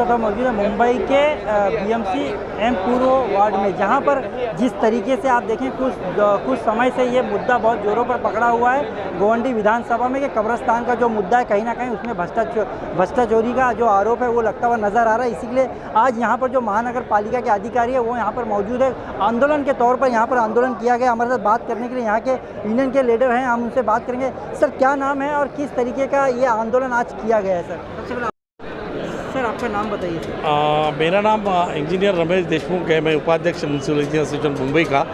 वक्त मौजूद है मुंबई के बीएमसी एम पूर्व वार्ड में, जहां पर जिस तरीके से आप देखें कुछ समय से ये मुद्दा बहुत जोरों पर पकड़ा हुआ है गोवंडी विधानसभा में कि कब्रिस्तान का जो मुद्दा है कहीं ना कहीं उसमें भ्रष्टाचोरी का जो आरोप है वो लगता हुआ नज़र आ रहा है। इसी लिए आज यहाँ पर जो महानगर पालिका के अधिकारी है वो यहाँ पर मौजूद है। आंदोलन के तौर पर यहाँ पर आंदोलन किया गया। हमारे साथ बात करने के लिए यहाँ के यूनियन के लीडर हैं, हम उनसे बात करेंगे। सर क्या नाम है और किस तरीके का ये आंदोलन आज किया गया है? सर आपका नाम बताइए सर। मेरा नाम इंजीनियर रमेश देशमुख है। मैं उपाध्यक्ष म्यूनसिपल इंजीनियर एसोसिएशन मुंबई का।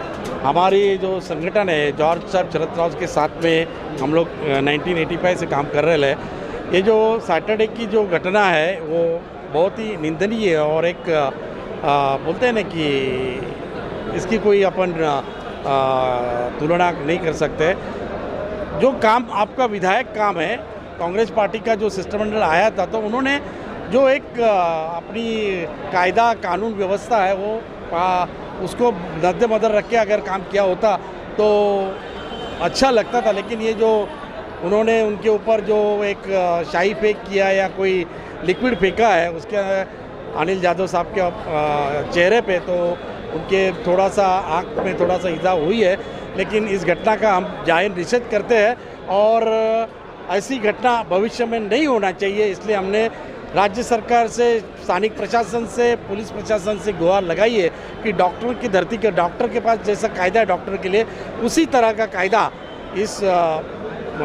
हमारी जो संगठन है जॉर्ज साहब शरद राव के साथ में हम लोग 1985 से काम कर रहे हैं। ये जो सैटरडे की जो घटना है वो बहुत ही निंदनीय है और एक बोलते हैं ना कि इसकी कोई अपन तुलना नहीं कर सकते। जो काम आपका विधायक काम है, कांग्रेस पार्टी का जो शिष्टमंडल आया था तो उन्होंने जो एक अपनी कायदा कानून व्यवस्था है वो उसको मद्देनजर रख के अगर काम किया होता तो अच्छा लगता था। लेकिन ये जो उन्होंने उनके ऊपर जो एक शाही फेंक किया या कोई लिक्विड फेंका है उसके अनिल यादव साहब के चेहरे पे, तो उनके थोड़ा सा आँख में थोड़ा सा इजा हुई है। लेकिन इस घटना का हम जाहिर निषेध करते हैं और ऐसी घटना भविष्य में नहीं होना चाहिए। इसलिए हमने राज्य सरकार से, स्थानिक प्रशासन से, पुलिस प्रशासन से गुहार लगाई है कि डॉक्टरों की धरती के डॉक्टर के पास जैसा कायदा है डॉक्टर के लिए, उसी तरह का कायदा इस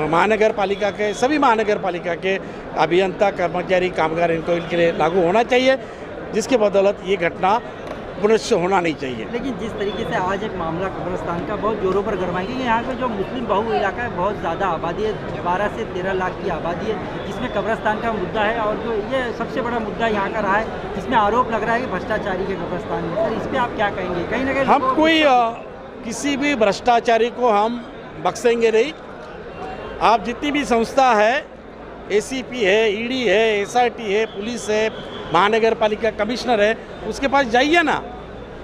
महानगर पालिका के सभी महानगर पालिका के अभियंता, कर्मचारी, कामगार इनके लिए लागू होना चाहिए, जिसके बदौलत ये घटना पुनश्च होना नहीं चाहिए। लेकिन जिस तरीके से आज एक मामला कब्रिस्तान का बहुत जोरों पर गरमाएंगे कि यहाँ पे जो मुस्लिम बहु इलाका है बहुत ज़्यादा आबादी है, 12 से 13 लाख की आबादी है, जिसमें कब्रिस्तान का मुद्दा है और जो ये सबसे बड़ा मुद्दा यहाँ का रहा है जिसमें आरोप लग रहा है कि भ्रष्टाचारी के कब्रिस्तान में। सर इस पर आप क्या कहेंगे? कहीं ना कहीं हम कोई किसी भी भ्रष्टाचारी को हम बख्शेंगे नहीं। आप जितनी भी संस्था है, ACP है, ED है, SRT है, पुलिस है, महानगर पालिका कमिश्नर है, उसके पास जाइए ना,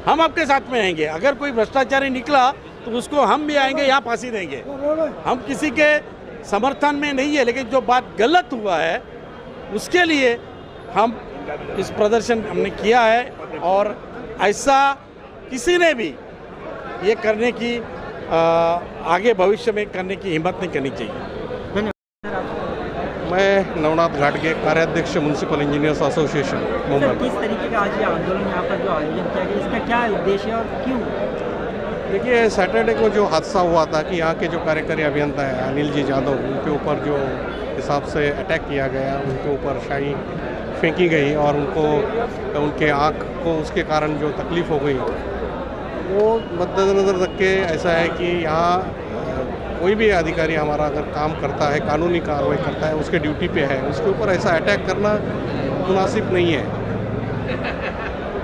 हम आपके साथ में आएंगे। अगर कोई भ्रष्टाचारी निकला तो उसको हम भी आएंगे, यहाँ फांसी देंगे। हम किसी के समर्थन में नहीं है, लेकिन जो बात गलत हुआ है उसके लिए हम इस प्रदर्शन हमने किया है और ऐसा किसी ने भी ये करने की आगे भविष्य में करने की हिम्मत नहीं करनी चाहिए। मैं नवनाथ घाटगे, कार्याध्यक्ष म्यूनसिपल इंजीनियर्स एसोसिएशन मुंबई। किस तरीके का आज ये आंदोलन यहाँ पर जो आयोजन किया गया, इसका क्या उद्देश्य है और क्यों? देखिए, सैटरडे को जो हादसा हुआ था कि यहाँ के जो कार्यकारी अभियंता है अनिल जी यादव, उनके ऊपर जो हिसाब से अटैक किया गया, उनके ऊपर शाही फेंकी गई और उनके आँख को उसके कारण जो तकलीफ़ हो गई, वो मद्देनज़र रख के ऐसा है कि यहाँ कोई भी अधिकारी हमारा अगर काम करता है, कानूनी कार्रवाई करता है, उसके ड्यूटी पे है, उसके ऊपर ऐसा अटैक करना मुनासिब नहीं है।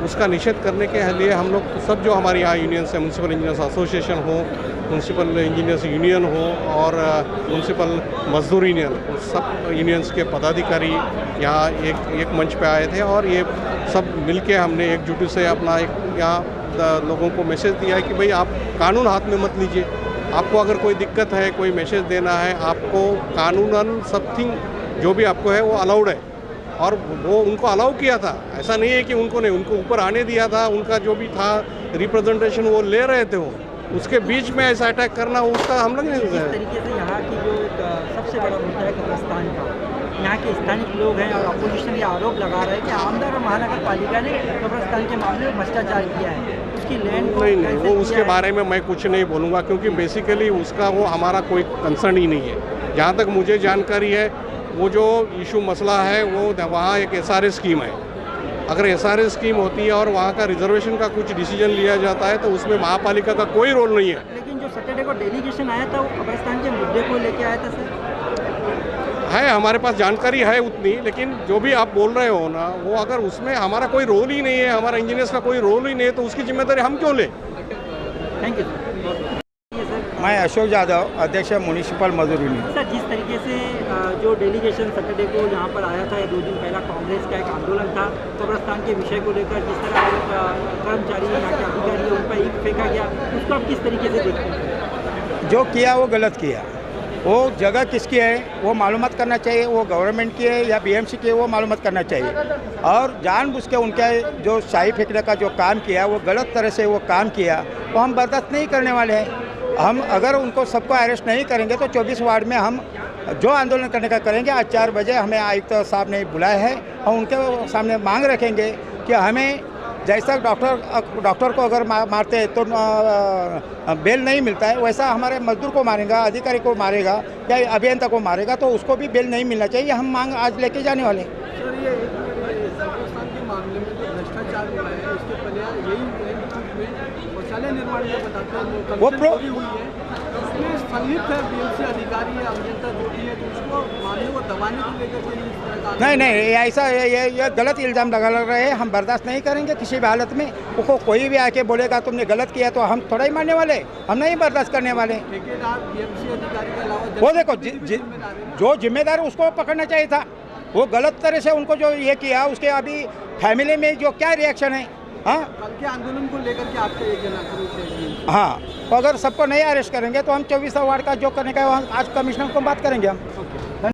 उसका निषेध करने के लिए हम लोग सब जो हमारे यहाँ यूनियंस है, म्यूनसिपल इंजीनियर्स एसोसिएशन हो, म्यूनसिपल इंजीनियर्स यूनियन हो और म्यूनसिपल मजदूर यूनियन, सब यूनियंस के पदाधिकारी यहाँ एक मंच पे आए थे और ये सब मिलके हमने एकजुटी से अपना एक यहाँ लोगों को मैसेज दिया है कि भाई आप कानून हाथ में मत लीजिए। आपको अगर कोई दिक्कत है, कोई मैसेज देना है, आपको कानूनन समथिंग जो भी आपको है वो अलाउड है और वो उनको अलाउ किया था। ऐसा नहीं है कि उनको ऊपर आने दिया था, उनका जो भी था रिप्रेजेंटेशन वो ले रहे थे, वो उसके बीच में ऐसा अटैक करना उसका हम लोग नहीं। इस तरीके से यहाँ की जो सबसे बड़ा मुद्दा है कब्रिस्तान का, यहाँ के स्थानीय लोग हैं और अपोजिशन ये आरोप लगा रहे हैं कि आमदार और महानगर पालिका ने कब्रिस्तान के मामले में भ्रष्टाचार किया है, उसकी लैंड को नहीं, वो उसके बारे में मैं कुछ नहीं बोलूँगा क्योंकि बेसिकली उसका वो हमारा कोई कंसर्न ही नहीं है। जहाँ तक मुझे जानकारी है वो जो इशू मसला है वो वहाँ एक SRA स्कीम है। अगर SRA स्कीम होती है और वहाँ का रिजर्वेशन का कुछ डिसीजन लिया जाता है तो उसमें महापालिका का कोई रोल नहीं है। लेकिन जो सैटरडे को डेलीगेशन आया था वो कब्रिस्तान के मुद्दे को लेके आया था सर। है, हमारे पास जानकारी है उतनी, लेकिन जो भी आप बोल रहे हो ना, वो अगर उसमें हमारा कोई रोल ही नहीं है, हमारा इंजीनियर्स का कोई रोल ही नहीं है, तो उसकी जिम्मेदारी हम क्यों लें? Thank you. मैं अशोक यादव, अध्यक्ष म्यूनिसिपल मजदूर यूनियन। सर जिस तरीके से जो डेलीगेशन सैटरडे को यहाँ पर आया था, 2 दिन पहला कांग्रेस का एक आंदोलन था कब्रिस्तान के विषय को लेकर, जिस तरह कर्मचारी यहाँ के अधिकारी उन पर ईंट फेंका गया, उसको आप किस तरीके से देखते हैं? जो किया वो गलत किया। वो जगह किसकी है वो मालूमात करना चाहिए, वो गवर्नमेंट की है या बीएमसी की है वो मालूमात करना चाहिए। और जानबूझ के उनका जो शाही फेंकने का जो काम किया वो गलत तरह से वो काम किया, वो हम बर्दाश्त नहीं करने वाले हैं। हम अगर उनको सबको अरेस्ट नहीं करेंगे तो 24 वार्ड में हम जो आंदोलन करने का करेंगे। आज 4 बजे हमें आयुक्त साहब ने बुलाया है और उनके सामने मांग रखेंगे कि हमें जैसा डॉक्टर को अगर मारते हैं तो बेल नहीं मिलता है, वैसा हमारे मजदूर को मारेगा, अधिकारी को मारेगा या अभियंता को मारेगा तो उसको भी बेल नहीं मिलना चाहिए। हम मांग आज लेके जाने वाले। सर, ये राजस्थान के मामले में जो भ्रष्टाचार हुआ है इसके पहले यही शौचालय निर्माण में बताते हैं वो चोरी हुई है, उसमें संलिप्त है बीएमसी अधिकारी या अभियंता जो भी है, तो उसको मामले को दबाने को लेकर के इस तरह का नहीं ऐसा ये गलत इल्ज़ाम लगा रहे हैं। हम बर्दाश्त नहीं करेंगे किसी भी हालत में। उसको कोई भी आके बोलेगा तुमने गलत किया तो हम थोड़ा ही मानने वाले, हम नहीं बर्दाश्त करने वाले। ठेकेदार बीएमसी अधिकारी के अलावा वो देखो जो जिम्मेदार है उसको पकड़ना चाहिए था। वो गलत तरह से उनको जो ये किया उसके अभी फैमिली में जो क्या रिएक्शन है। हाँ, कल के आंदोलन को लेकर के आपका ये कहना है? हाँ, तो अगर सबको नहीं अरेस्ट करेंगे तो हम 24 वार्ड का जो करने का आज कमिश्नर को बात करेंगे हम।